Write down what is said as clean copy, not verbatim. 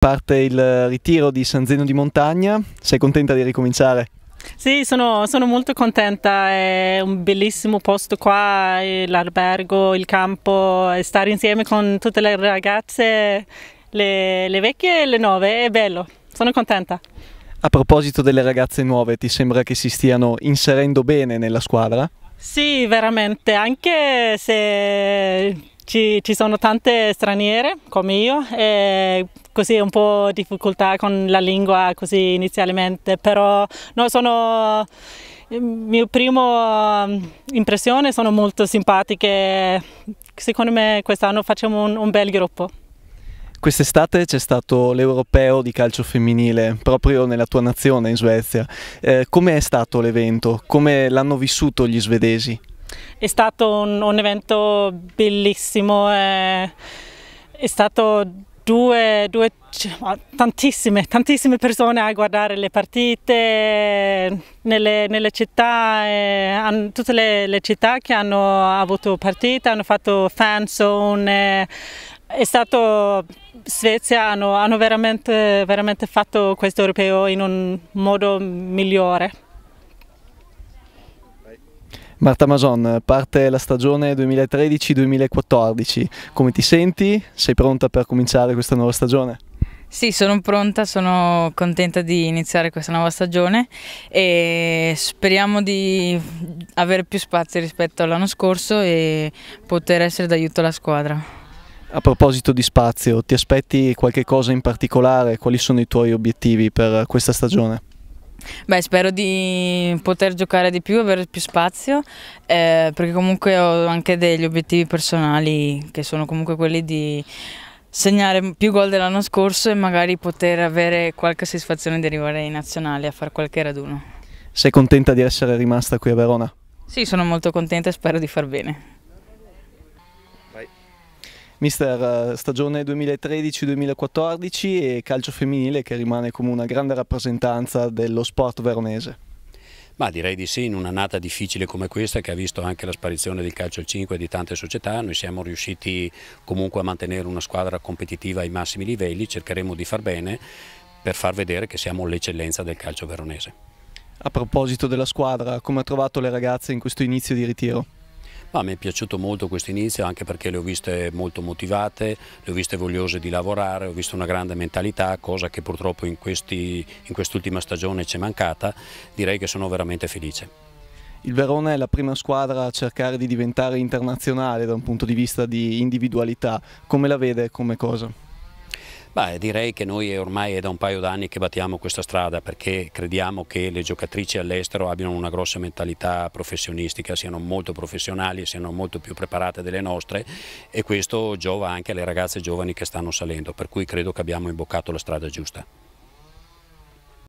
Parte il ritiro di San Zeno di Montagna, sei contenta di ricominciare? Sì, sono molto contenta, è un bellissimo posto qua, l'albergo, il campo, e stare insieme con tutte le ragazze, le vecchie e le nuove, è bello, sono contenta. A proposito delle ragazze nuove, ti sembra che si stiano inserendo bene nella squadra? Sì, veramente, anche se ci sono tante straniere come io, e così un po' difficoltà con la lingua così inizialmente, però no, mia prima impressione sono molto simpatiche, secondo me quest'anno facciamo un bel gruppo. Quest'estate c'è stato l'Europeo di calcio femminile proprio nella tua nazione in Svezia. Come è stato l'evento? Come l'hanno vissuto gli svedesi? È stato un evento bellissimo, è stato tantissime persone a guardare le partite nelle città, tutte le città che hanno avuto partite hanno fatto fan zone, è stato Svezia hanno veramente fatto questo europeo in un modo migliore. Marta Mason, parte la stagione 2013-2014, come ti senti? Sei pronta per cominciare questa nuova stagione? Sì, sono pronta, sono contenta di iniziare questa nuova stagione e speriamo di avere più spazio rispetto all'anno scorso e poter essere d'aiuto alla squadra. A proposito di spazio, ti aspetti qualche cosa in particolare? Quali sono i tuoi obiettivi per questa stagione? Beh, spero di poter giocare di più, avere più spazio, perché comunque ho anche degli obiettivi personali che sono comunque quelli di segnare più gol dell'anno scorso e magari poter avere qualche soddisfazione di arrivare in nazionale a fare qualche raduno. Sei contenta di essere rimasta qui a Verona? Sì, sono molto contenta e spero di far bene. Mister, stagione 2013-2014 e calcio femminile che rimane come una grande rappresentanza dello sport veronese. Ma direi di sì, in un'annata difficile come questa che ha visto anche la sparizione del calcio al 5 di tante società, noi siamo riusciti comunque a mantenere una squadra competitiva ai massimi livelli, cercheremo di far bene per far vedere che siamo l'eccellenza del calcio veronese. A proposito della squadra, come ha trovato le ragazze in questo inizio di ritiro? Mi è piaciuto molto questo inizio anche perché le ho viste molto motivate, le ho viste vogliose di lavorare, ho visto una grande mentalità, cosa che purtroppo in quest'ultima stagione ci è mancata. Direi che sono veramente felice. Il Verona è la prima squadra a cercare di diventare internazionale da un punto di vista di individualità, come la vede come cosa? Direi che noi ormai è da un paio d'anni che battiamo questa strada perché crediamo che le giocatrici all'estero abbiano una grossa mentalità professionistica, siano molto professionali, siano molto più preparate delle nostre e questo giova anche alle ragazze giovani che stanno salendo, per cui credo che abbiamo imboccato la strada giusta.